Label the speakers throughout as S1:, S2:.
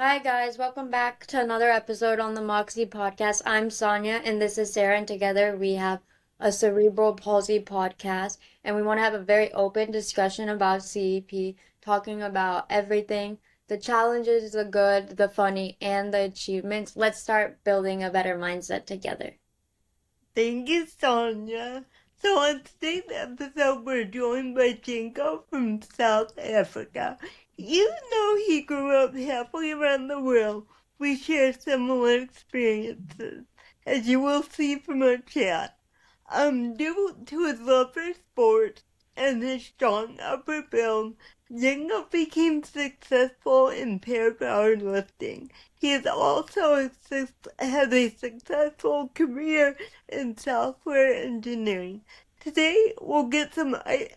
S1: Hi guys, welcome back to another episode on the Moxie podcast. I'm Sonia and this is Sarah, and together we have a cerebral palsy podcast, and we want to have a very open discussion about CEP, talking about everything, the challenges, the good, the funny, and the achievements. Let's start building a better mindset together.
S2: Thank you, Sonia. So on today's episode, we're joined by Janco from South Africa. Even though he grew up halfway around the world, we share similar experiences, as you will see from our chat. Due to his love for sports and his strong upper build, Jango became successful in parapower lifting. He has also had a successful career in software engineering. Today, we'll get some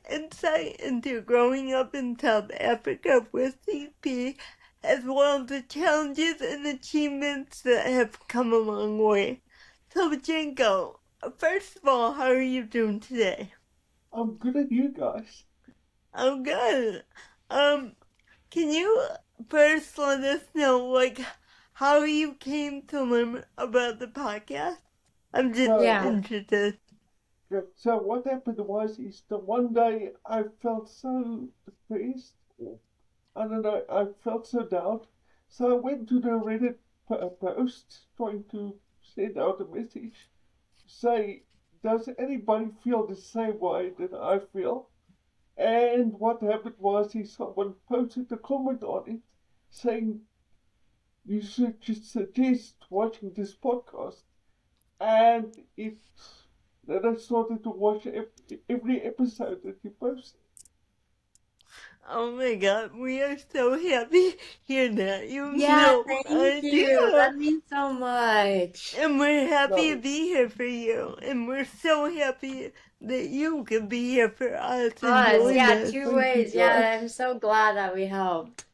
S2: insight into growing up in South Africa with CP, as well as the challenges and achievements that have come a long way. So, Janko, first of all, how are you doing today?
S3: I'm good at you guys.
S2: I'm good. Um, can you first let us know, how you came to learn about the podcast? I'm just
S3: So,
S1: Yeah.
S2: interested.
S3: so what happened was, is that one day I felt so depressed, or I don't know, I felt so down. So I went to the Reddit post trying to send out a message, say, does anybody feel the same way that I feel? And what happened was, is someone posted a comment on it saying, you should just suggest watching this podcast. And then I started to watch every episode that you posted.
S2: Oh my god, we are so happy to hear that. You have
S1: Yeah,
S2: no
S1: thank you.
S2: idea.
S1: That means so much.
S2: And we're happy to
S3: No,
S2: be here for you. And we're so happy that you can be here for us and
S1: Us,
S2: join
S1: yeah,
S2: us.
S1: two
S3: thank you
S1: ways. Yeah, I'm
S3: guys.
S1: so glad that we helped.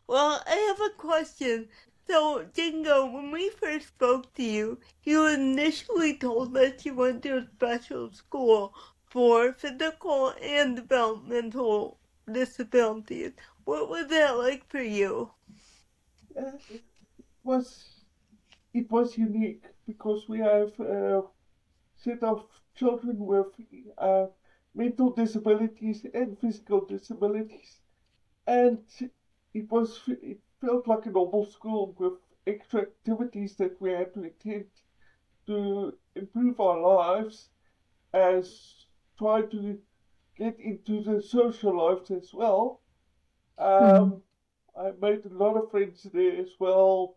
S2: Well, I have a question. So, Dingo, when we first spoke to you, you initially told us you went to a special school for physical and developmental disabilities. What was that like for you?
S3: It was it was unique because we have a set of children with mental disabilities and physical disabilities, and it felt like a normal school with extra activities that we had to attend to improve our lives, as try to get into the social lives as well.
S1: Mhm.
S3: Um, I made a lot of friends there as well.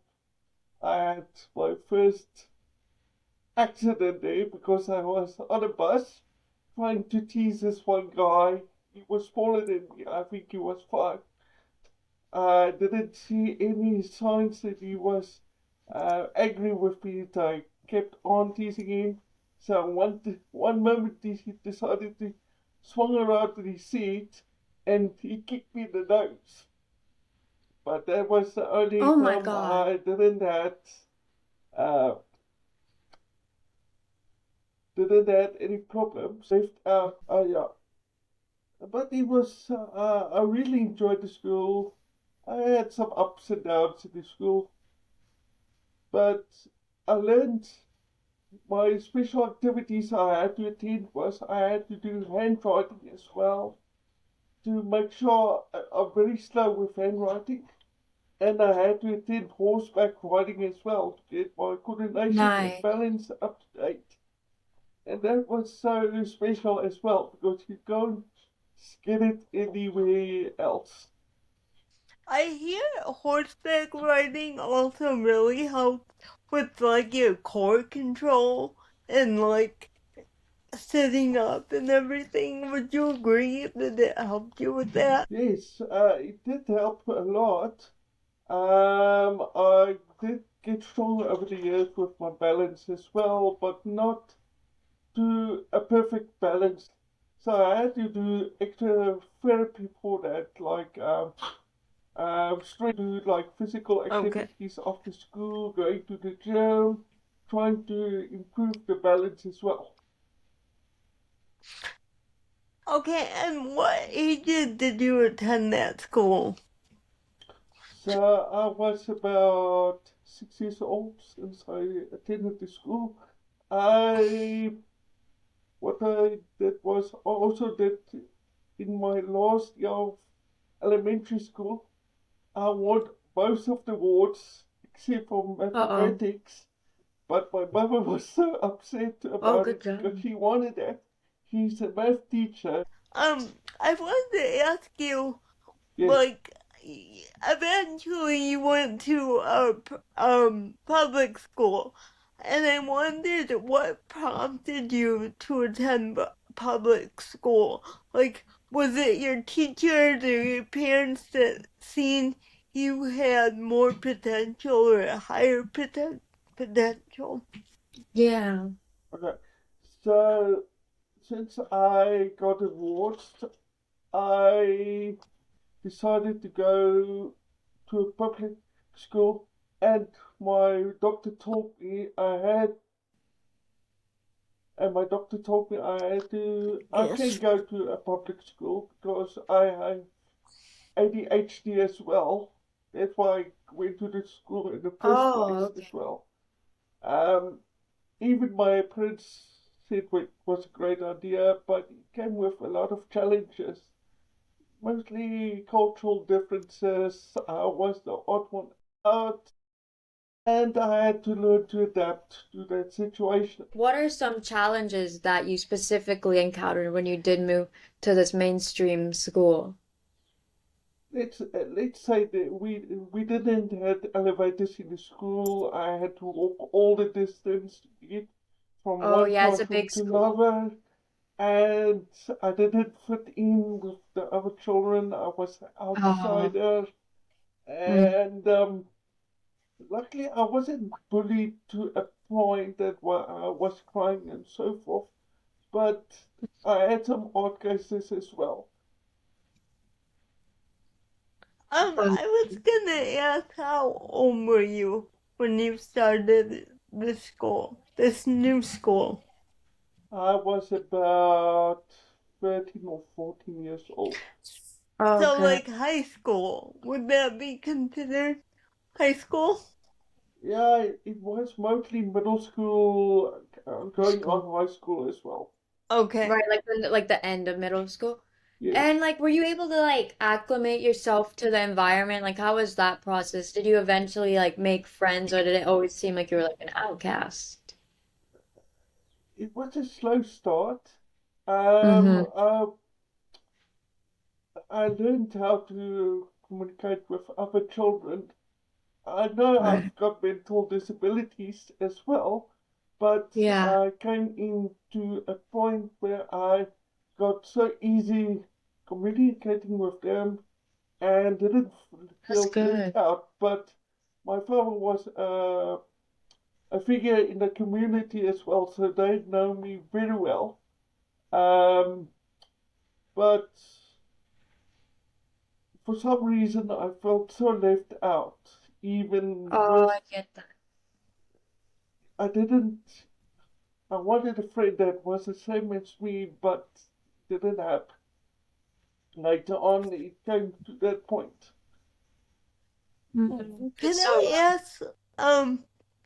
S3: I had my first accident there because I was on a bus trying to tease this one guy. He was smaller than me. I think he was 5. I didn't see any signs that he was angry with me. I kept on teasing him. So one moment he decided to swing around in his seat and he kicked me in the nose. But that was the only
S1: Oh my
S3: time
S1: God.
S3: uh, didn't have any problems. Left out, yeah. But it was I really enjoyed the school. I had some ups and downs in the school, but I learned my special activities I had to attend was I had to do handwriting as well to make sure I'm very slow with handwriting. And I had to attend horseback riding as well to get my coordination and
S1: Nice.
S3: balance up to date. And that was so special as well because you can't get it anywhere else.
S2: I hear horseback riding also really helps with your core control and sitting up and everything. Would you agree that it helped you with that?
S3: Yes, it did help a lot. I did get stronger over the years with my balance as well, but not to a perfect balance. So I had to do extra therapy for that, straight to like physical
S2: Okay.
S3: activities after school, going to the gym, trying to improve the balance as well.
S2: Okay, and what ages did you attend that school?
S3: So I was about 6 years old since I attended the school. I what I did was I also did in my last year of elementary school. I won most of the awards except for
S1: Uh-oh.
S3: mathematics. But my mother was so upset
S1: Oh,
S3: about
S1: good
S3: it because
S1: job.
S3: she wanted that. She's a math teacher.
S2: I wanted to ask you,
S3: Yes,
S2: like, eventually you went to a public school, and I wondered what prompted you to attend public school. Like, was it your teachers or your parents that seen you had more potential or a higher potential?
S1: Yeah.
S3: okay. So since I got awards, I decided to go to a public school, and my doctor told me I had, and my doctor told me I can
S2: Yes.
S3: go to a public school because I have ADHD as well. That's why I went to the school in the first
S1: Oh,
S3: place
S1: okay.
S3: as well. Um, Even my parents said it was a great idea, but it came with a lot of challenges, mostly cultural differences. I was the odd one out, and I had to learn to adapt to that situation.
S1: What are some challenges that you specifically encountered when you did move to this mainstream school?
S3: Let's say that we didn't have elevators in the school. I had to walk all the distance to get from
S1: Oh,
S3: one
S1: yeah, it's a
S3: classroom
S1: big
S3: to
S1: school.
S3: another, and I didn't fit in with the other children. I was an
S1: Oh.
S3: outsider,
S1: Mm.
S3: and luckily I wasn't bullied to a point that where I was crying and so forth. But I had some odd cases as well.
S1: Um,
S2: I was gonna ask how old were you when you started this school, this new school?
S3: I was about 13 or 14 years old.
S2: So,
S1: okay.
S2: like high school, would that be considered high school?
S3: Yeah, it was mostly middle school, going
S1: School.
S3: on high school as well.
S2: Okay.
S1: Right, like the end of middle school.
S3: Yes.
S1: And like were you able to like acclimate yourself to the environment? Like how was that process? Did you eventually like make friends or did it always seem like you were like an outcast?
S3: It was a slow start.
S1: Mm-hmm.
S3: I learned how to communicate with other children. I know
S1: Right.
S3: I've got mental disabilities as well, but
S1: Yeah,
S3: I came into a point where I got so easy communicating with them and didn't
S1: that's
S3: feel left
S1: good.
S3: out. But my father was a figure in the community as well, so they know me very well. Um, but for some reason, I felt so left out, even
S1: Oh,
S3: with
S1: I get that.
S3: I didn't. I wanted a friend that was the same as me, but didn't happen. Later on, it came to that point.
S1: Mm-hmm.
S2: Can
S1: It's so
S2: I ask, um,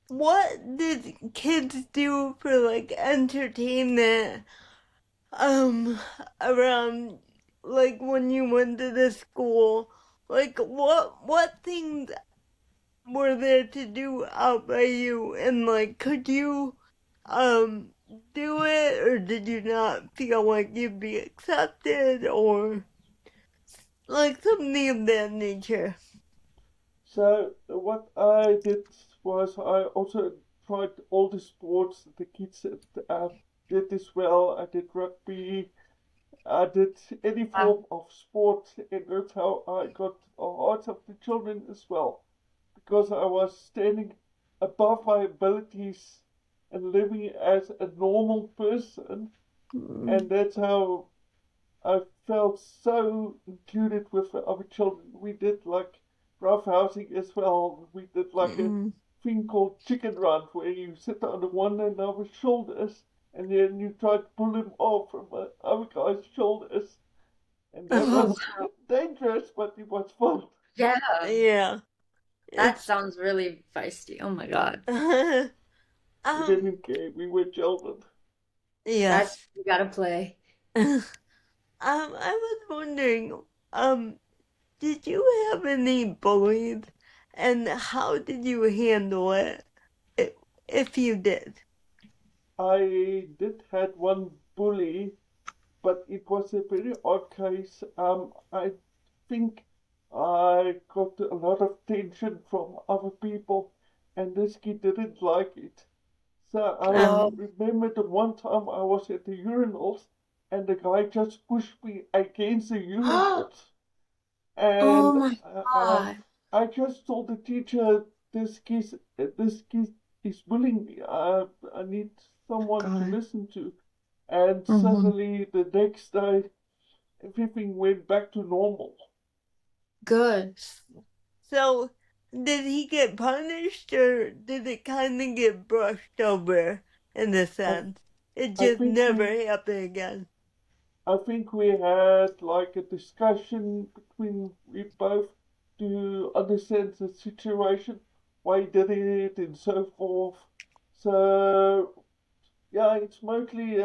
S2: what did kids do for like entertainment, um, around like when you went to the school? Like, what things were there to do out by you, and like could you um do it, or did you not feel like you'd be accepted, or like something of that nature?
S3: So what I did was I also tried all the sports that the kids did as well. I did rugby. I did any
S1: wow.
S3: form of sport, and that's how I got the hearts of the children as well, because I was standing above my abilities and living as a normal person,
S2: Mm,
S3: and that's how I felt so included with the other children. We did like rough housing as well. We did like a
S2: mm,
S3: thing called chicken run, where you sit on the one another's shoulders and then you try to pull him off from the other guy's shoulders. And that
S1: Oh,
S3: was dangerous, but it was fun.
S1: Yeah,
S2: Yeah.
S1: that
S2: It's
S1: sounds really feisty. Oh my God.
S3: We
S2: um
S3: didn't care. We were children.
S1: That's
S2: yes.
S1: you gotta play.
S2: I was wondering, um, did you have any bullies, and how did you handle it, if, if you did?
S3: I did had one bully, but it was a very odd case. I think I got a lot of tension from other people, and this kid didn't like it. So I
S1: Oh,
S2: Um,
S3: remembered that one time I was at the urinals, and the guy just pushed me against the urinals,
S1: oh
S3: and
S1: my God.
S3: I just told the teacher, this kid is bullying me. I need someone to
S1: God.
S3: listen to. And
S1: Hmm.
S3: suddenly the next day, everything went back to normal.
S1: Good.
S2: so did he get punished, or did it kind of get brushed over in a
S3: I,
S2: sense? It
S3: I
S2: just
S3: think
S2: never
S3: we,
S2: happened again.
S3: I think we had like a discussion between we both to understand the situation, why he did it, and so forth. So yeah, it's mostly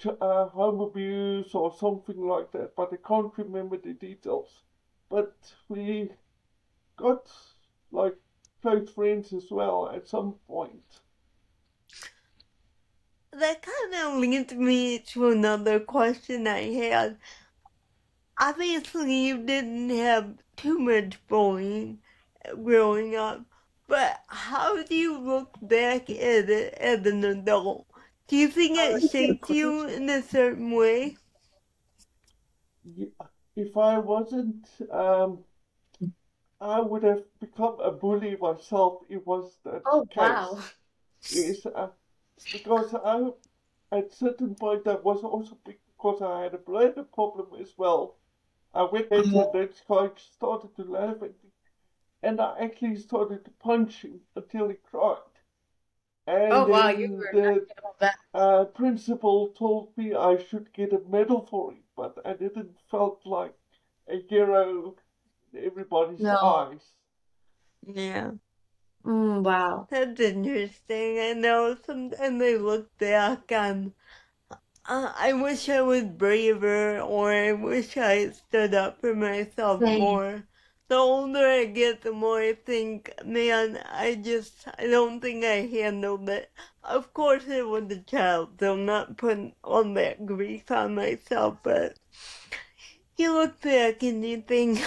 S3: home abuse or something like that, but I can't remember the details. But we got like close friends as well at some point.
S2: That kind of leads me to another question I had. Obviously, you didn't have too much bullying growing up, but how do you look back at it as an adult? Do you think
S1: Oh,
S2: it
S1: that's a good
S2: shaped you
S1: question.
S2: in a certain way?
S3: If I wasn't, I would have become a bully myself. It was that
S1: Oh, wow.
S3: case. Yes, because at certain point I was also because I had a bladder problem as well. I went and
S1: Oh,
S3: that guy started to laugh at me, and I actually started to punch him until he cried. And
S1: oh wow, you
S3: then
S1: were
S3: the
S1: not all that.
S3: principal told me I should get a medal for it, but I didn't felt like a hero in everybody's
S1: No.
S3: eyes.
S2: Yeah,
S1: Wow.
S2: that's interesting. I know sometimes I look back on, I wish I was braver, or I wish I stood up for myself
S1: Same.
S2: more. The older I get, the more I think, man, I don't think I handled it. Of course, I was a child, so I'm not putting all that grief on myself, but you look back and you think,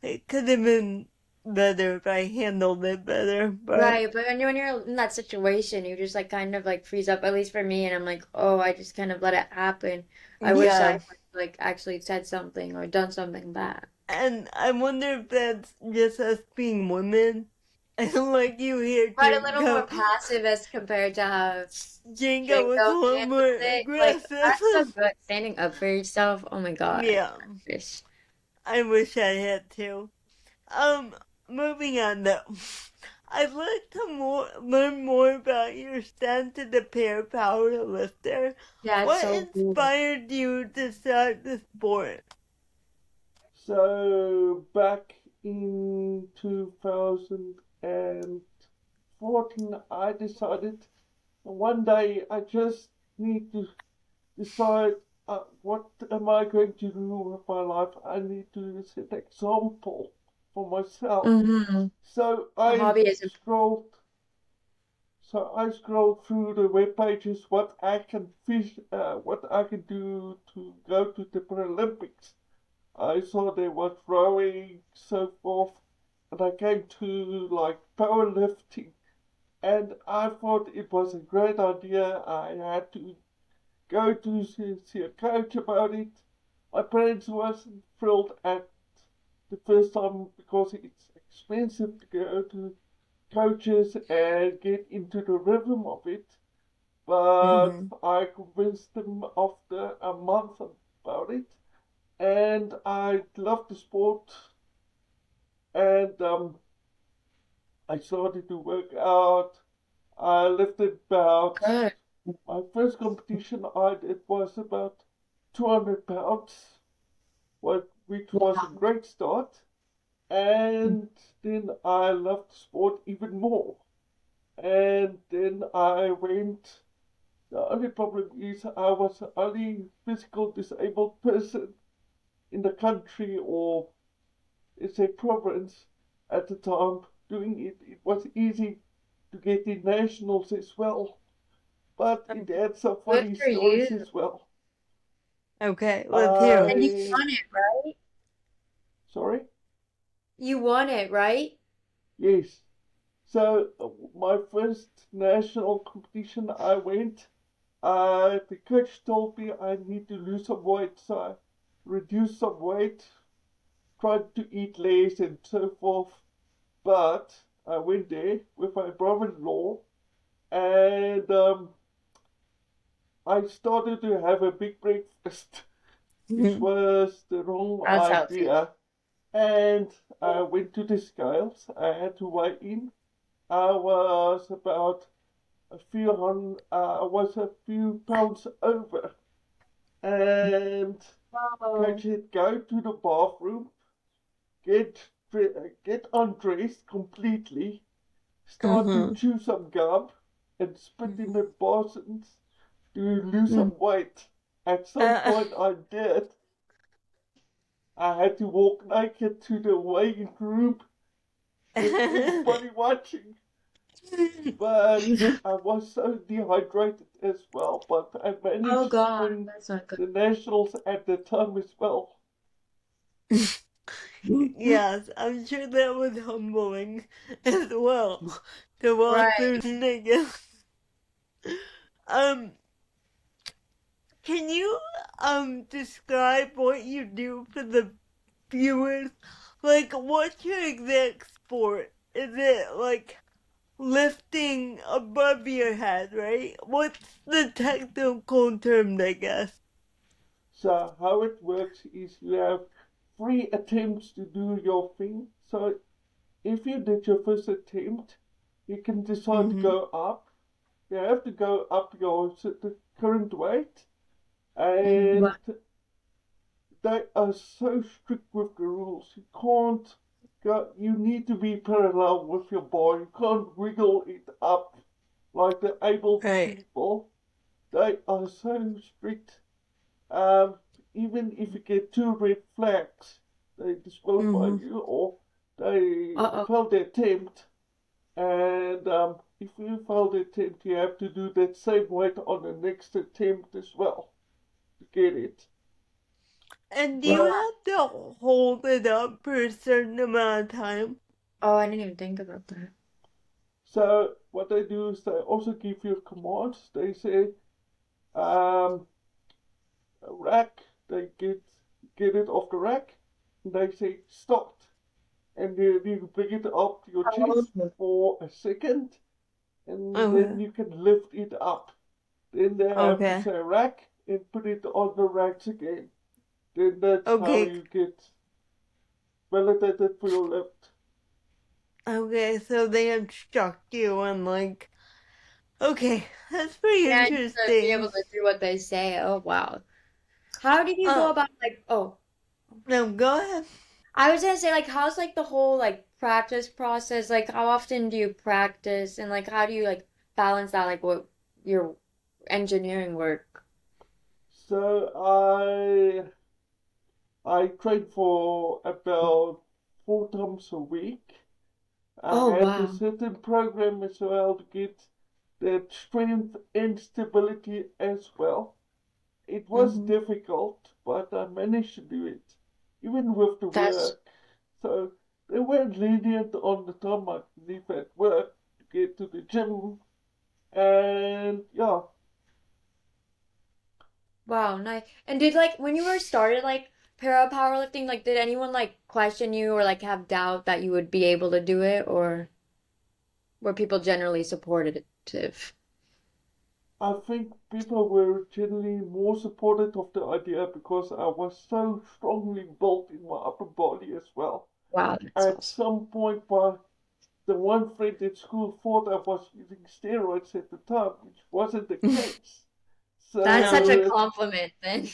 S2: it could have been better if I handled it better, but
S1: Right, but when you're in that situation, you just like kind of like freeze up, at least for me, and I'm like, oh, I just kind of let it happen. I wish I
S2: yeah.
S1: had like actually said something or done something bad.
S2: And I wonder if that's just us being women. I don't like you hear
S1: Right, a little more
S2: Jinko.
S1: passive as compared to how
S2: Jinko was a
S1: Janco
S2: little
S1: handled
S2: more
S1: it. Like
S2: aggressive.
S1: that's so good. Standing up for yourself. Oh my God. I
S2: Yeah,
S1: wish.
S2: I wish I had to. Um, moving on though. I'd like to learn more about your stint as a parapower lifter.
S1: Yeah, it's
S2: What
S1: so cool.
S2: inspired you to start the sport?
S3: So back in 2014, I decided one day I just need to decide what am I going to do with my life. I need to set an example for myself.
S1: Mm-hmm.
S3: So
S1: A hobby is
S3: I scrolled through the web pages what I can do to go to the Paralympics. I saw there was rowing, so forth, and I came to like powerlifting, and I thought it was a great idea. I had to go to see a coach about it. My parents wasn't thrilled at the first time because it's expensive to go to coaches and get into the rhythm of it. But
S2: Mm-hmm.
S3: I convinced them after a month about it, and I loved the sport. And I started to work out. I lifted about
S1: good.
S3: my first competition I did was about 200 pounds. What which was a great start. And then I loved sport even more. And then I went. The only problem is I was the only physical disabled person in the country, or it's a province at the time doing it. It was easy to get in nationals as well, but it had some
S1: Good
S3: funny
S1: for
S3: stories
S1: you.
S3: as well.
S2: Okay, let's hear 'em.
S1: And you
S3: I
S1: won it, right?
S3: sorry,
S1: You won it, right?
S3: yes. So my first national competition I went. The coach told me I need to lose some weight, so I reduced some weight, tried to eat less and so forth. But I went there with my brother-in-law, and I started to have a big breakfast, which was the wrong
S1: That's healthy.
S3: idea. And I went to the scales. I had to weigh in. I was about I was a few pounds over. And
S1: Oh.
S3: coach said, go to the bathroom, get get undressed completely, start to
S2: Mhm.
S3: chew some gum, and spit in the basins to lose some weight. At some
S2: Uh,
S3: point I did. I had to walk naked to the weighing room with everybody watching. But I was so dehydrated as well. But I
S1: Oh
S3: managed to
S1: God,
S3: win
S1: that's not good.
S3: the nationals at the time as well.
S2: yes, I'm sure that was humbling as well to walk
S1: Right.
S2: through naked. Um, can you describe what you do for the viewers? Like, what's your exact sport? Is it like lifting above your head, right? What's the technical term, I guess?
S3: So how it works is you have 3 attempts to do your thing. So if you did your first attempt, you can decide to
S2: Mm-hmm.
S3: go up. You have to go up your the current weight,
S2: Mm-hmm.
S3: and they are so strict with the rules. You can't go. You need to be parallel with your bar. You can't wiggle it up like the able
S2: Right.
S3: people. They are so strict. Um, Even if you get 2 red flags, they disqualify
S2: Mm-hmm.
S3: you or they
S1: Uh-oh.
S3: fail the attempt. And if you fail the attempt, you have to do that same weight on the next attempt as well to get it.
S2: And do you
S1: Wow.
S3: But
S2: have to hold it up for a certain amount of time?
S1: Oh, I didn't even think about that.
S3: so what they do is they also give you commands. They say, um, rack, they get it off the rack, and they say stop. And you bring it up to your chest
S1: Oh.
S3: for a second, and then
S2: Okay.
S3: you can lift it up. Then they have to
S2: Okay.
S3: say rack and put it on the racks again. Then that's how
S2: Okay.
S3: you get validated for your lift.
S2: Okay. So they instruct you and like, okay, that's pretty
S1: Yeah, and just to be able
S2: interesting.
S1: to do what they say. Oh, wow. How did you go
S2: Uh,
S1: about like, oh,
S2: no, go ahead.
S1: I was gonna say like how's like the whole like practice process? Like how often do you practice and like how do you like balance that like what your engineering work?
S3: So I train for about 4 times a week. I
S1: Oh
S3: had a
S1: wow.
S3: certain program as well to get that strength and stability as well. It was
S2: Mm-hmm.
S3: difficult, but I managed to do it, even with the
S1: That's
S3: work. So they weren't lenient on the time I leave at work to get to the gym. And yeah,
S1: wow, nice. And did like when you were started like para powerlifting, like did anyone like question you or like have doubt that you would be able to do it or were people generally supportive?
S3: I think people were generally more supportive of the idea because I was so strongly built in my upper body as well.
S1: Wow, that's
S3: At
S1: awesome.
S3: some point, the one friend at school thought I was using steroids at the time, which wasn't the case.
S1: That's such
S2: No.
S1: a
S3: So
S1: compliment then.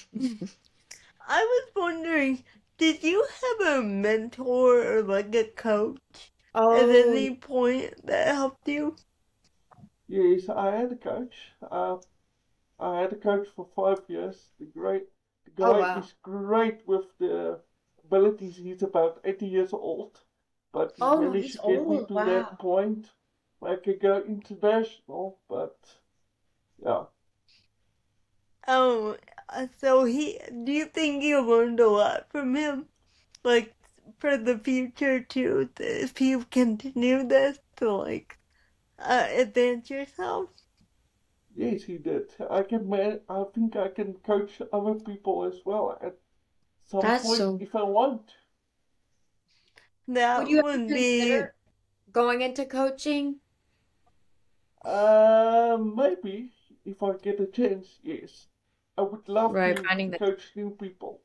S2: I was wondering, did you have a mentor or like a coach at
S1: Oh,
S2: any point that helped you?
S3: Yes, I had a coach. I had a coach for 5 years. The
S1: oh
S3: guy
S1: wow.
S3: is great with the abilities. He's about 80 years old, but he
S1: Oh,
S3: managed
S1: he's
S3: to get me
S1: old.
S3: to that
S1: Wow.
S3: point where I could go international. But yeah,
S2: Oh, so do you think you learned a lot from him? Like, for the future too, if you continue this to like, advance yourself?
S3: yes, he did. I think I can coach other people as well at some
S1: That's
S3: point
S1: so.
S3: if I want.
S1: Would
S2: That
S1: you ever
S2: would be,
S1: consider going into coaching?
S3: Maybe if I get a chance, yes. I would love
S1: Right,
S3: to
S1: finding the.
S3: coach new people.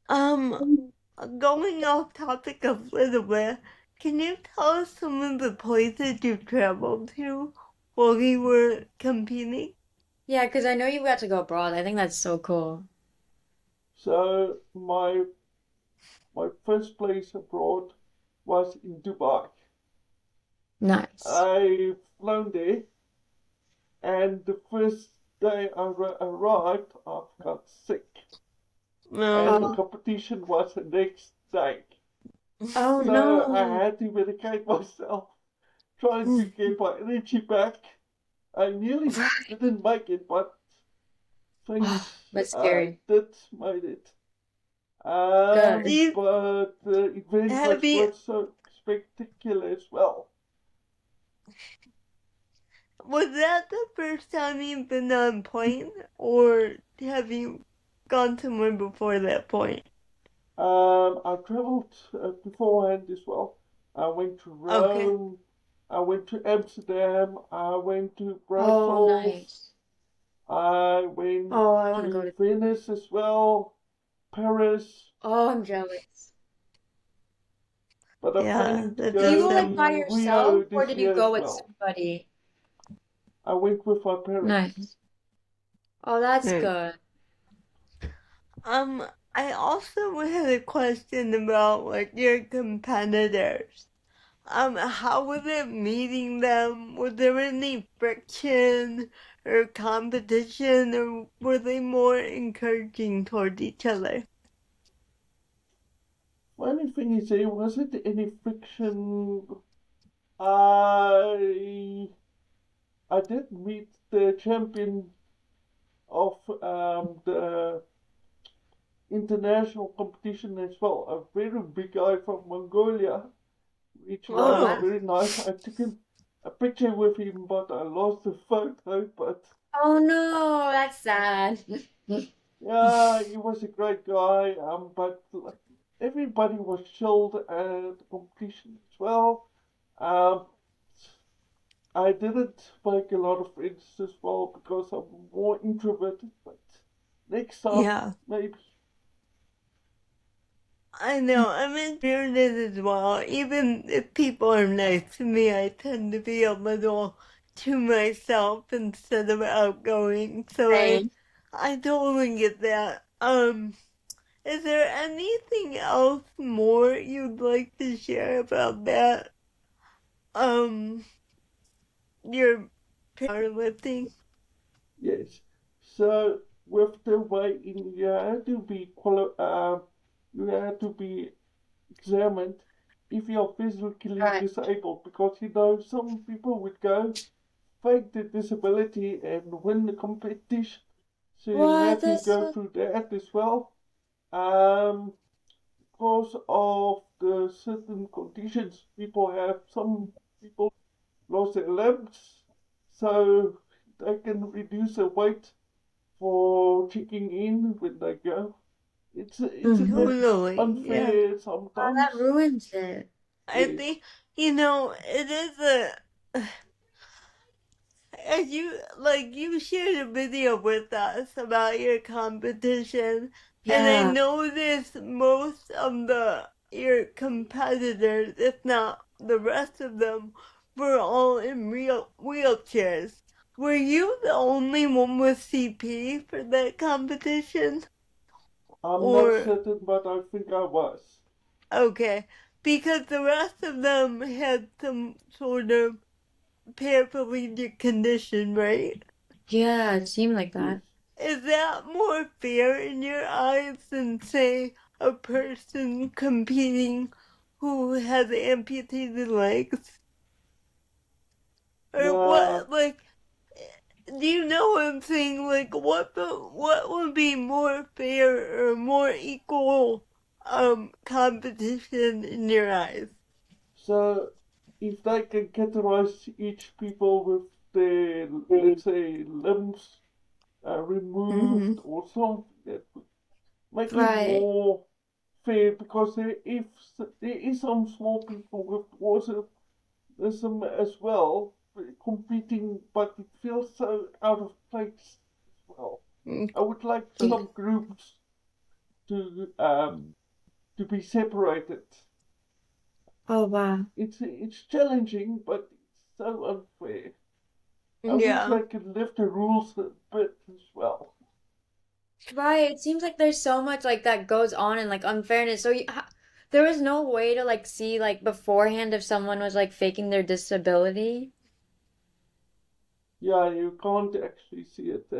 S2: um, going off topic a little bit, can you tell us some of the places you've traveled to while you were competing?
S1: Yeah, because I know you got to go abroad. I think that's so cool.
S3: So my first place abroad was in Dubai.
S1: Nice.
S3: I flown there, and the first day I arrived, I got sick, and the
S2: No.
S1: Oh,
S3: competition was the next day.
S1: oh
S3: So I
S1: no.
S3: had to medicate myself, trying to get my energy back. I nearly
S1: Right.
S3: didn't make it, but
S1: Oh,
S3: things
S1: that's
S3: I
S1: scary.
S3: did made it.
S2: Do
S1: Good.
S2: you
S3: But the event
S2: have
S3: was
S2: you
S3: quite so spectacular as well.
S2: Was that the first time you've been on a plane, or have you gone somewhere before that point?
S3: I traveled beforehand as well. I went to
S2: Okay.
S3: Rome, I went to Amsterdam, I went to
S1: Oh,
S3: Brussels,
S1: nice.
S3: I went
S1: Oh, I want to go
S3: to
S1: to.
S3: Venice as well, Paris,
S1: Oh, I'm jealous.
S3: but I'm
S2: Yeah,
S3: planning to
S2: that
S1: Did you
S2: does
S3: go
S1: go like
S2: sound.
S1: by
S3: to Rio
S1: yourself or
S3: this
S1: did you
S3: year as
S1: go with
S3: well.
S1: somebody?
S3: I went with my parents.
S1: Nice. Oh, that's
S2: Hmm.
S1: good.
S2: Um, I also had a question about like your competitors. How was it meeting them? Was there any friction or competition, or were they more encouraging toward each other?
S3: Funny thing is, there wasn't any friction. I I did meet the champion of the international competition as well. A very big guy from Mongolia, which
S1: Oh,
S3: was
S2: Oh,
S1: wow.
S3: very nice. I took a picture with him, but I lost the photo. But
S1: Oh no, that's sad.
S3: yeah, he was a great guy. But everybody was chilled at the competition as well. Um, I didn't make a lot of friends as well because I'm more introverted. But next time,
S2: yeah.
S3: maybe.
S2: I know, I'm introverted as well. Even if people are nice to me, I tend to be a little to myself instead of outgoing. So
S1: Same.
S2: I totally get that. Is there anything else more you'd like to share about that? Um, your powerlifting?
S3: Yes. So with the way in, you had to be examined if you're physically
S1: Right.
S3: disabled because some people would go fake the disability and win the competition. So you
S1: What?
S3: had to
S1: That's
S3: go
S1: so.
S3: through that as well. Um, because of the certain conditions people have, some people lost their limbs, so they can reduce the weight for checking in when they go. It's a
S1: Hmm.
S3: bit
S2: Totally, yeah.
S3: unfair
S1: Oh, that
S3: sometimes.
S1: ruins it.
S2: I
S3: Yes,
S2: think, it is and you shared a video with us about your competition, and I
S1: Yeah.
S2: noticed most of your competitors, if not the rest of them, were all in real wheelchairs. Were you the only one with CP for that competition?
S3: I'm not
S2: Or,
S3: certain, but I think I was.
S2: okay, because the rest of them had some sort of paraplegic condition, right?
S1: Yeah, it seemed like
S3: Yes.
S1: that.
S2: Is that more fair in your eyes than, say, a person competing who has amputated legs? Or
S3: No,
S2: what, like, do you know what I'm saying? Like, what would be more fair or more equal, competition in your eyes?
S3: so if they can categorize each people with their, let's say, limbs
S1: Mm-hmm.
S3: removed or something, that would make it
S1: Right.
S3: more fair, because there is some small people with autism as well competing, but it feels so out of place as well.
S2: Mm.
S3: I would like some groups to be separated.
S1: Oh, wow.
S3: It's challenging, but it's so unfair. I wish
S2: Yeah.
S3: they could lift the rules a bit as well.
S1: Right. It seems like there's so much like that goes on and like unfairness. So there was no way to like see like beforehand if someone was like faking their disability.
S3: Yeah, you can't actually see it.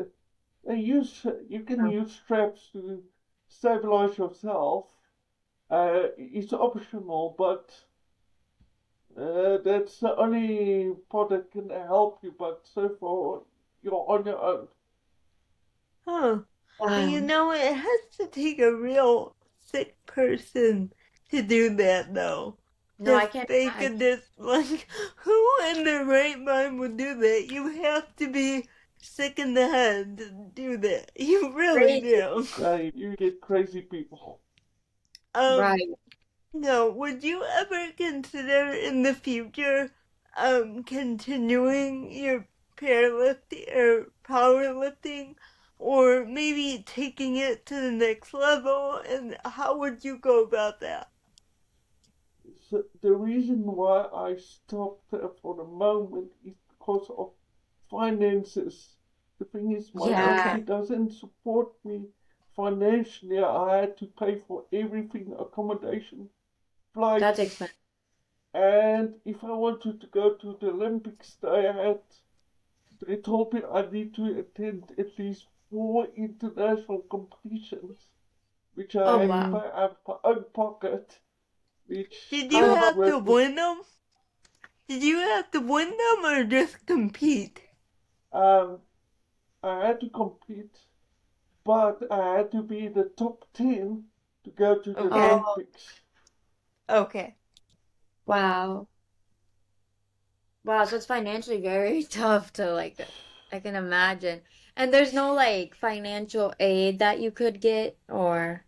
S3: You can
S1: Oh.
S3: use straps to stabilize yourself. It's optional, but that's the only part that can help you. But so far, you're on your own.
S2: Huh. You
S1: Wow.
S2: know, it has to take a real sick person to do that, though.
S1: No,
S2: To
S1: I can't
S2: fake a
S1: imagine.
S2: like, who in their right mind would do that? You have to be sick in the head to do that. You really
S1: Crazy.
S2: do.
S3: You get crazy people.
S2: Um,
S1: Right.
S2: no, would you ever consider in the future, continuing your powerlifting or powerlifting, or maybe taking it to the next level? And how would you go about that?
S3: So the reason why I stopped for the moment is because of finances. The thing is, my
S1: Yeah,
S3: agency
S2: Okay.
S3: doesn't support me financially. I had to pay for everything, accommodation,
S1: that's
S3: flights,
S1: expensive.
S3: and if I wanted to go to the Olympics, they told me I need to attend at least 4 international competitions, which I
S1: Oh,
S3: had to
S1: wow.
S3: pay out of my own pocket, which
S2: Did you
S3: ain't
S1: Oh,
S2: have to
S3: worth it.
S2: win them? Did you have to win them or just compete?
S3: Um, I had to compete, but I had to be the top 10 to go to the
S2: Okay.
S1: oh,
S3: Olympics.
S2: Okay.
S1: wow. Wow, so it's financially very tough to like, I can imagine. And there's no like financial aid that you could get or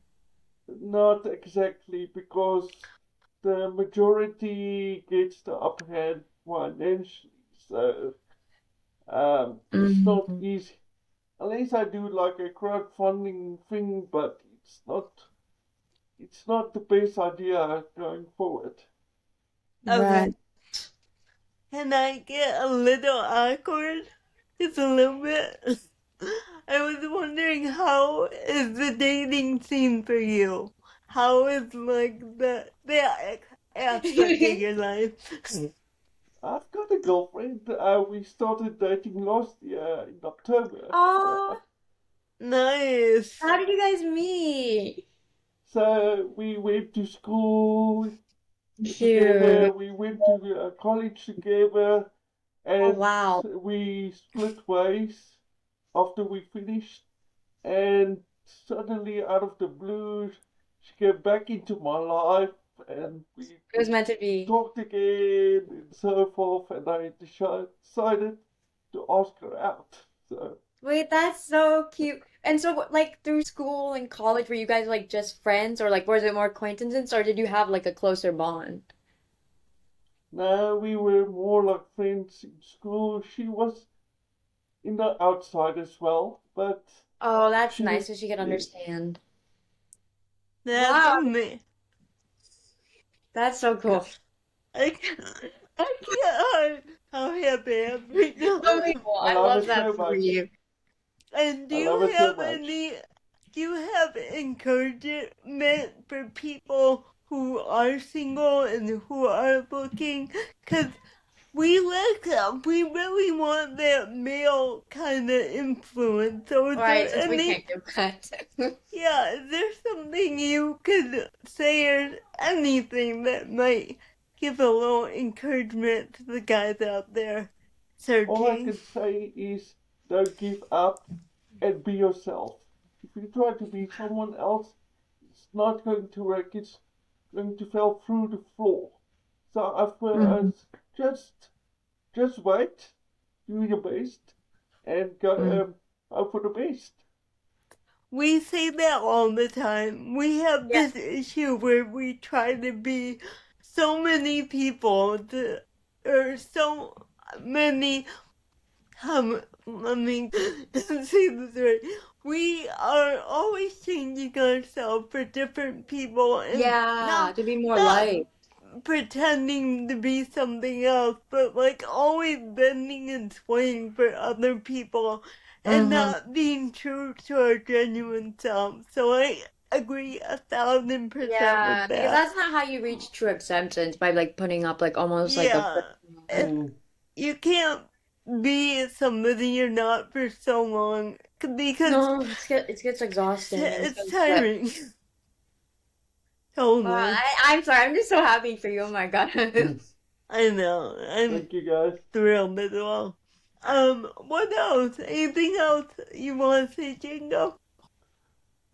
S3: Not exactly, because the majority gets the upper hand financially, so it's not
S1: mm,
S3: easy. Unless I do like a crowdfunding thing, but it's not the best idea going forward.
S2: Okay.
S1: right.
S2: Can I get a little awkward? Just a little bit. I was wondering, how is the dating scene for you? How is like the aspect of your life?
S3: I've got a girlfriend. We started dating last year in October.
S1: Oh,
S2: Nice.
S1: how did you guys meet?
S3: So we went to school together,
S1: Cute.
S3: we went to college together,
S1: Oh,
S3: and
S1: wow.
S3: we split ways after we finished. And suddenly, out of the blue, she came back into my life, and
S1: It was meant to be.
S3: talked again and so forth. And I decided to ask her out. So
S1: Wait, that's so cute. And so, like, through school and college, were you guys like just friends, or like, was it more acquaintances, or did you have like a closer bond?
S3: now we were more like friends in school. She was in the outside as well, but
S1: Oh, that's
S3: she,
S1: nice, so she could
S3: yes.
S1: understand.
S2: That's
S1: Wow,
S2: amazing.
S1: that's so cool.
S2: I can't, I can't. How happy I am right now.
S1: So cool.
S3: I
S1: I
S3: love
S1: love
S3: it
S1: that
S3: so
S1: for
S3: much.
S1: you.
S2: And do
S3: I
S2: you
S3: love it so
S2: have
S3: much.
S2: any? you have encouragement for people who are single and who are looking? Because we really want that male kind of influence. So is
S1: Right,
S2: there
S1: since we
S2: any,
S1: can't give that.
S2: yeah, is there something you could say or anything that might give a little encouragement to the guys out there
S3: All I
S2: searching?
S3: can say is don't give up and be yourself. If you try to be someone else, it's not going to work. It's going to fall through the floor. So
S1: Mhm.
S3: just wait, do your best, and
S1: Mm.
S3: hope for the best.
S2: We say that all the time. We have
S1: Yeah.
S2: this issue where we try to be so many people, or so many. Let me say this right. We are always changing ourselves for different people, and
S1: Yeah, to be more
S2: not
S1: light.
S2: pretending to be something else, but like always bending and swaying for other people and
S1: Mm-hmm.
S2: not being true to our genuine self. So I agree 1,000%
S1: Yeah,
S2: with
S1: because
S2: that.
S1: that's not how you reach true acceptance by like putting up like almost like a
S2: Yeah, and
S3: Mm.
S2: you can't be somebody you're not for so long because
S1: no, it gets exhausting and
S2: it's
S1: so stressful.
S2: tiring. Totally.
S1: I'm sorry, I'm just so happy for you. Oh my God.
S2: I know. I'm
S3: Thank you guys.
S2: thrilled as well. What else? Anything else you want to say, Jingo?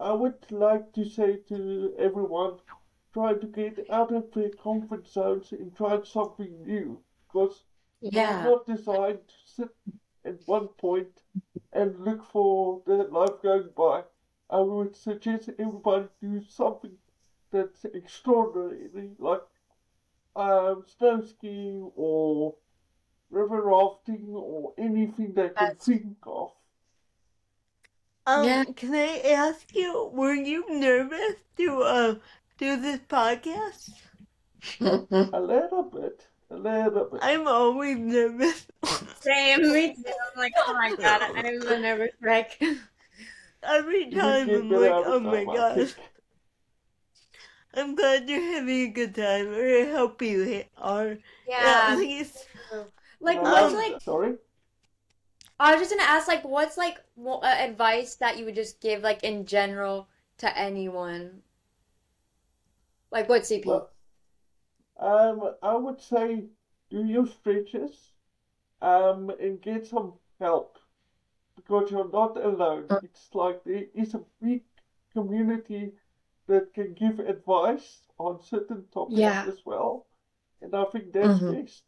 S3: I would like to say to everyone, try to get out of their comfort zones and try something new. Because we are
S1: Yeah,
S3: not designed to sit at one point and look for the life going by. I would suggest everybody do something that's extraordinary, like snow skiing or river rafting or anything they can
S1: that's
S3: think of.
S1: yeah.
S2: Can I ask you, were you nervous to do this podcast?
S3: A little bit.
S2: I'm always nervous.
S1: Same, me too. I'm like, oh my God, I'm a nervous wreck.
S2: Every
S3: You
S2: time
S3: get
S2: I'm
S3: better
S2: like,
S3: every
S2: oh my
S3: time, I
S2: gosh,
S3: think.
S2: I'm glad you're having a good time, or I hope you are, at
S1: Yeah, me
S2: least.
S1: too. Like, what's
S2: Um,
S1: like?
S3: Sorry?
S1: I was just gonna ask, like, what's like advice that you would just give, like, in general to anyone? Like, what CP?
S3: Well, I would say do your stretches, and get some help because you're not alone. It's like there is a big community that can give advice on certain topics
S1: Yeah.
S3: as well, and I think that's
S1: Mm-hmm.
S3: best.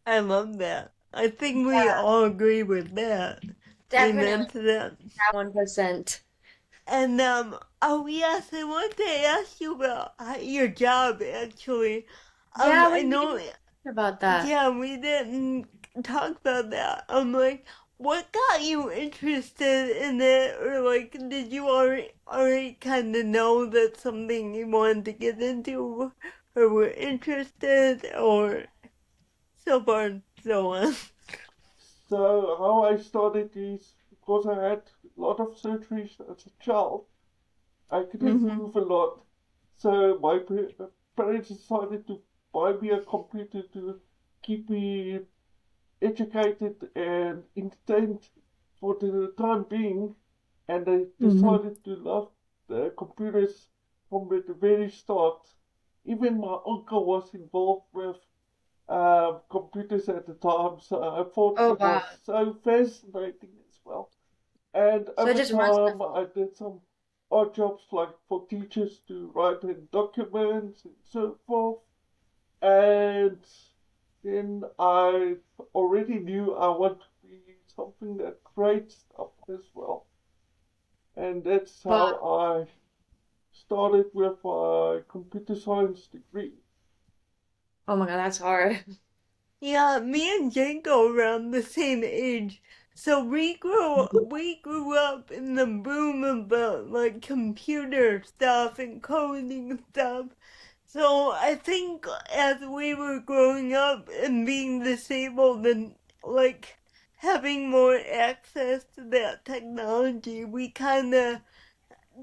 S2: I love that. I think we
S1: Yeah,
S2: all agree with that.
S1: definitely
S2: Amen to that.
S1: 1%.
S2: And oh yes, I want to ask you about your job actually.
S1: Yeah,
S2: I
S1: we
S2: know,
S1: didn't talk about that.
S2: yeah, we didn't talk about that. I'm like, what got you interested in it, or like, did you already kind of know that something you wanted to get into, or were interested, or so far and so on?
S3: So how I started is because I had a lot of surgeries as a child. I couldn't
S2: Mm-hmm.
S3: move a lot, so my parents decided to buy me a computer to keep me educated and entertained for the time being, and I
S2: Mm-hmm.
S3: decided to love the computers from the very start. Even my uncle was involved with computers at the time, so I thought
S1: Oh
S3: it
S1: wow.
S3: was so fascinating as well. And
S1: So it
S3: over
S1: just runs the
S3: time, I did some odd jobs like for teachers to write in documents and so forth. And then I already knew I want to be something that creates stuff as well. And that's
S1: but
S3: how I started with a computer science degree.
S1: oh my God, that's hard.
S2: Yeah, me and Janco around the same age. So we grew up in the boom of like computer stuff and coding stuff. So I think as we were growing up and being disabled and like having more access to that technology, we kind of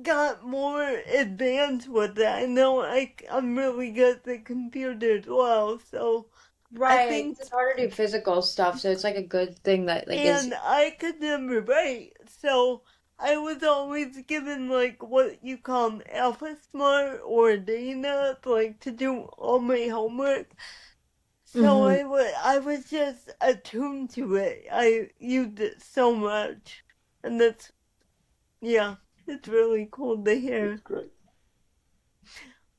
S2: got more advanced with it. I know I'm really good at the computer as well, so I
S1: Right.
S2: think,
S1: It's harder to do physical stuff, so it's like a good thing that like is
S2: and I could never write, so I was always given like what you call an Alpha Smart or Dana, like to do all my homework. So
S1: hmm
S2: I was just attuned to it. I used it so much, and yeah, it's really cool to
S3: That's
S2: hear.
S3: great.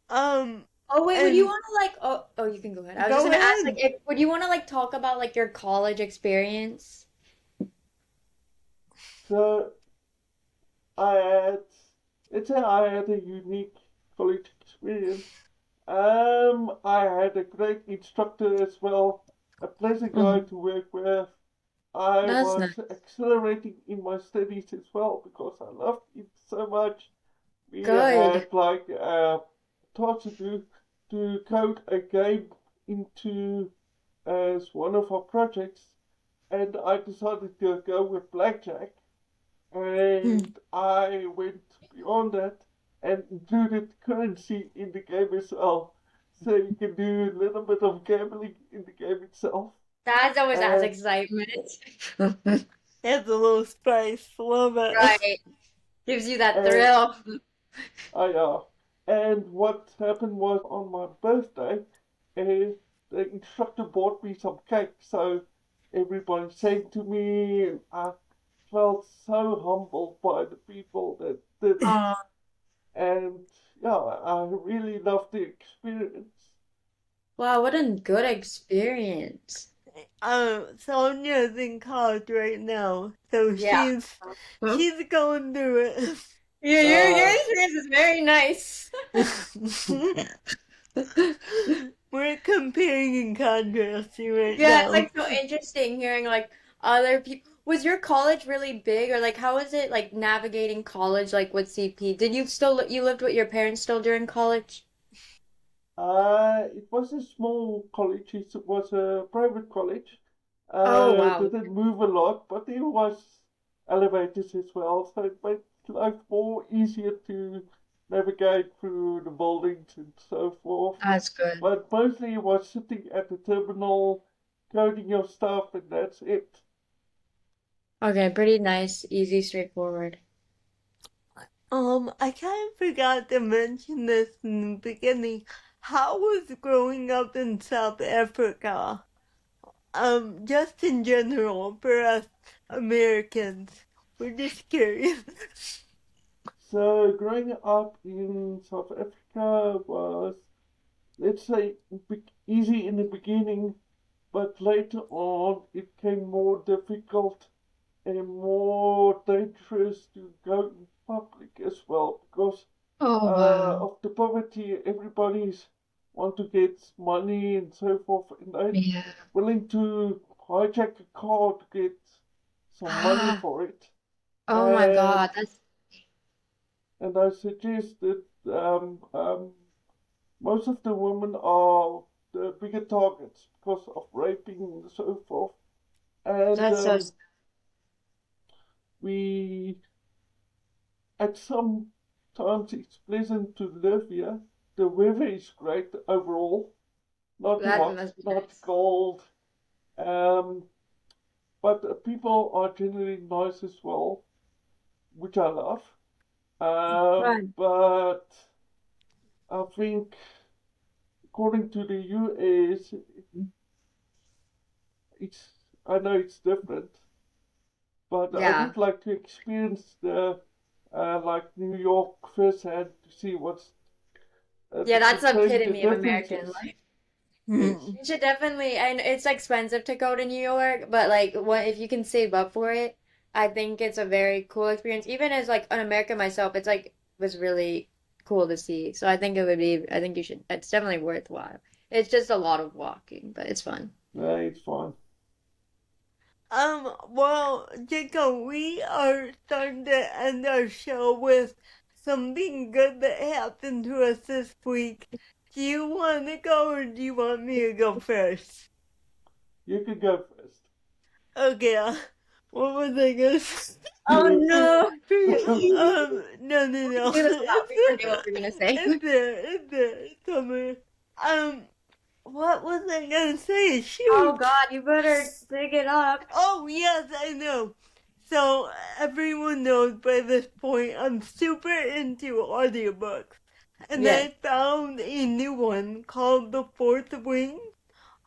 S2: Um,
S1: Oh wait, would you
S2: and
S1: want to like oh you can go ahead. I was just
S2: go
S1: gonna ask like
S2: ahead.
S1: if would you want to like talk about like your college experience?
S3: So I had, let's say I had a unique college experience. I had a great instructor as well, a pleasant guy
S1: Mhm.
S3: to work with. I
S1: That's
S3: was
S1: nice.
S3: accelerating in my studies as well because I loved it so much. We
S1: Good.
S3: had like a task to code a game into as one of our projects, and I decided to go with blackjack, and I went beyond that and included currency in the game as well. So you can do a little bit of gambling in the game itself.
S1: That's always adds
S3: And
S1: excitement.
S2: Adds a little spice. Love it.
S1: Right. Gives you that
S3: and
S1: thrill.
S3: I and what happened was on my birthday, the instructor bought me some cake. So everybody sang to me, and I felt so humbled by the people that did it.
S1: Oh,
S3: And yeah, I really loved the experience.
S1: wow, what a good experience.
S2: Sonia's in college right now, so
S1: Yeah.
S2: she's going through
S1: Yeah, your
S3: Uh,
S1: experience is very nice.
S2: it. We're comparing and contrasting right
S1: Yeah, it's
S2: now.
S1: like so interesting hearing like other people. Was your college really big or like how was it like navigating college like with CP? Did you still you lived with your parents still during college?
S3: it was a small college. It was a private college.
S1: Oh wow.
S3: Didn't move a lot, but there was elevators as well, so it made life more easier to navigate through the buildings and so forth.
S1: That's good.
S3: But mostly it was sitting at the terminal, coding your stuff, and that's it.
S1: Okay, pretty nice, easy, straightforward.
S2: I kind of forgot to mention this in the beginning. How was growing up in South Africa? Just in general, for us Americans, we're just curious.
S3: So growing up in South Africa was, let's say, easy in the beginning, but later on it became more difficult and more dangerous to go in public as well because
S1: Oh wow.
S3: of the poverty. Everybody's want to get money and so forth, and they're
S1: Yeah.
S3: willing to hijack a car to get some money
S1: Ah,
S3: for it.
S1: oh my
S3: And
S1: God, that's
S3: I suggest that most of the women are the bigger targets because of raping and so forth. And
S1: that's so
S3: we, at some times, it's pleasant to live here. The weather is great overall, not
S1: that
S3: hot,
S1: must be
S3: not
S1: nice.
S3: cold. Um, but people are generally nice as well, which I love.
S1: Fun.
S3: But I think, according to the US, it's I know it's different, but I
S1: Yeah.
S3: would like to experience the like New York firsthand to see what's
S1: Yeah, that's the
S3: the
S1: epitome of American
S3: differences.
S1: life.
S3: Yes.
S1: You should definitely, and it's expensive to go to New York, but like what if you can save up for it, I think it's a very cool experience. Even as like an American myself, it's like was really cool to see. So I think it would be, I think you should, it's definitely worthwhile. It's just a lot of walking, but it's fun.
S3: No, it's fine.
S2: Well, Jacob, we are starting to end our show with something good that happened to us this week. Do you want to go or do you want me to go first?
S3: You can go first.
S2: Okay, What was I gonna say?
S1: Oh no!
S2: No, no, no.
S1: Do this without me forgetting what we're gonna say.
S2: It's there, it's somewhere. What was I gonna say?
S1: Oh
S2: Shoot.
S1: God, you better dig it up.
S2: Oh, yes, I know. So, everyone knows by this point, I'm super into audiobooks. And
S1: Yes.
S2: I found a new one called The Fourth Wing.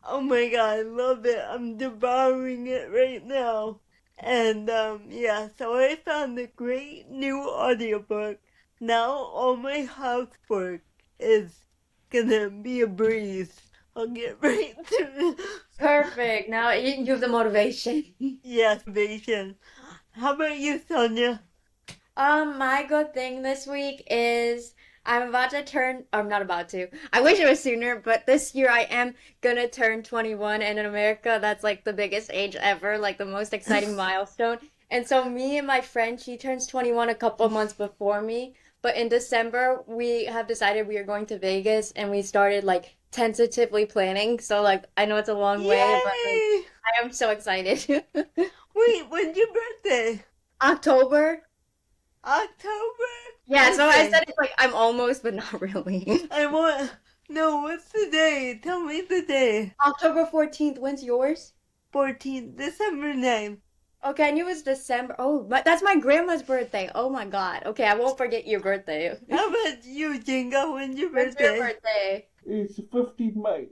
S2: Oh my god, I love it. I'm devouring it right now. And yeah, so I found a great new audiobook. Now all my housework is gonna be a breeze. I'll get right to it.
S1: Perfect. Now you have the motivation.
S2: Yes, Vision. How about you, Sonia?
S1: My good thing this week is I'm about to turn, I'm not about to. I wish it was sooner, but this year I am gonna turn 21, and in America, that's like the biggest age ever, like the most exciting milestone. And so me and my friend, she turns 21 a couple months before me, but in December we have decided we are going to Vegas, and we started like tentatively planning. So like I know it's a long way, but like
S2: Yay!
S1: I am so excited.
S2: Wait, when's your birthday?
S1: October?
S2: October?
S1: Yeah, so I
S2: Okay.
S1: said it's like I'm almost, but not really.
S2: I want. No, what's the day? Tell me the day.
S1: October 14th, when's yours?
S2: 14th, December 9th.
S1: Okay, I knew it was December. Oh, that's my grandma's birthday. Oh my God. Okay, I won't forget your birthday.
S2: How about you, Jingo? When's your
S1: When's your
S2: birthday?
S1: birthday?
S3: It's 15 May.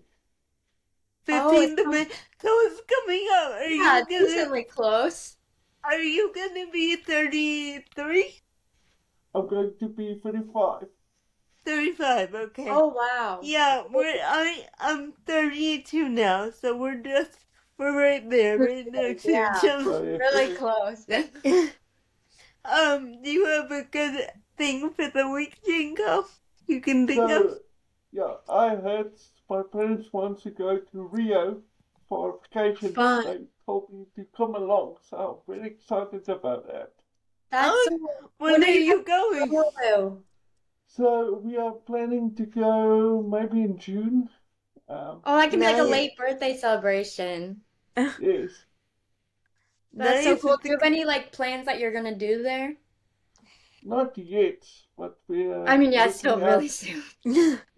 S1: Oh, it's
S2: 15th of May. So it's coming up.
S1: yeah, decently close.
S2: Are you gonna be 33?
S3: I'm going to be 35.
S2: 35, okay.
S1: Oh wow.
S2: Yeah, I'm 32 now, so we're right there, right next to
S1: Yeah,
S2: each other.
S3: So, yeah.
S1: really close.
S2: Do you have a good thing for the week, Jingo? You can think of?
S3: So, yeah, I heard my parents want to go to Rio for vacation.
S1: Fun.
S3: They told me to come along, so I'm very excited about that.
S1: That's
S2: When are you
S1: guys
S2: going?
S1: going?
S3: So we are planning to go maybe in June.
S1: Oh, that can be like a
S2: Nice.
S1: late birthday celebration.
S3: Yes.
S1: That's so
S2: Nice.
S1: cool. Do you have any like plans that you're gonna do there?
S3: Not yet, but we're
S1: I mean, yeah, it's still
S3: looking
S1: really
S3: out.
S1: soon.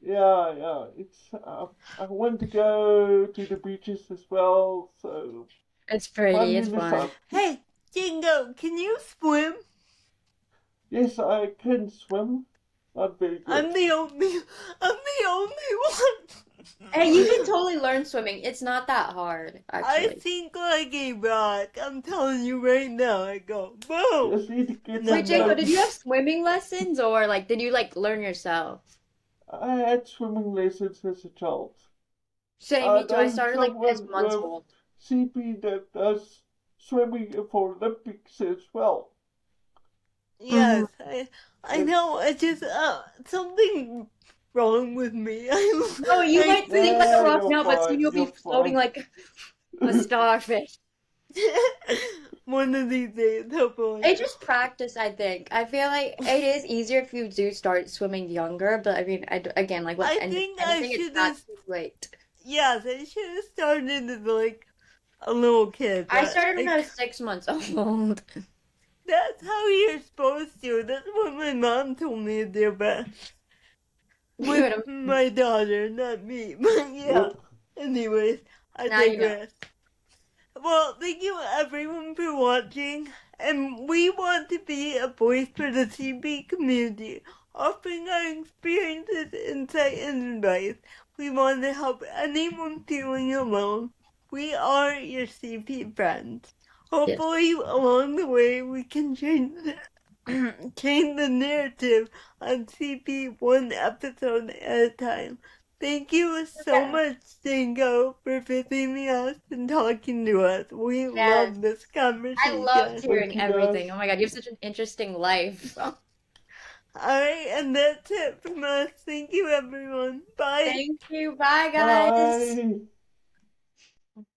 S3: Yeah. It's I want to go to the beaches as well, so
S1: It's pretty,
S3: fun
S1: it's
S3: in the
S1: fun.
S3: sun.
S2: Hey, Jingo, can you swim?
S3: Yes, I can swim. Not very
S2: I'm
S3: good.
S2: the only one.
S1: Hey, you can totally learn swimming. It's not that hard,
S2: I
S1: actually.
S2: sink like a rock. I'm telling you right now. I go boom.
S3: Just need to get
S2: No,
S1: Wait,
S3: some
S1: Janko,
S2: no.
S1: did you have swimming lessons or like did you like learn yourself?
S3: I had swimming lessons as a child.
S1: Same, me too. I
S3: Then
S1: started like as
S3: someone
S1: months
S3: with
S1: old.
S3: CP that does swimming for Olympics as well.
S2: Yes, I know. It's just something wrong with me.
S1: Oh, you
S2: I
S1: might
S2: think
S1: sink like a rock
S3: you're
S1: now, but soon
S3: fine,
S1: you'll be
S3: you're
S1: floating
S3: fine.
S1: like a starfish.
S2: one of these days, hopefully.
S1: It's just practice, I think. I feel like it is easier if you do start swimming younger, but I mean, again, like with
S2: I think I
S1: anything, it's
S2: should
S1: not
S2: have.
S1: too late.
S2: Yes, I should have started as like a little kid.
S1: I
S2: But
S1: started when I was 6 months old.
S2: that's how you're supposed to. That's what my mom told me to do, but with my daughter, not me. But yeah.
S3: Yep.
S2: Anyways, I
S1: Now you know.
S2: digress. Well, thank you everyone for watching, and we want to be a voice for the CP community, offering our experiences, insight, and advice. We want to help anyone feeling alone. We are your CP friends. Hopefully, along the way, we can change change the narrative on CP one episode at a time. Thank you so much, Jingo, for visiting us and talking to us. We
S1: Yes.
S2: love this
S1: I
S2: conversation.
S1: loved hearing
S3: you,
S1: everything.
S3: guys.
S1: Oh my God, you have such an interesting life.
S2: Alright, and that's it from us. Thank you, everyone. Bye.
S1: Thank you. Bye, guys.
S3: Bye.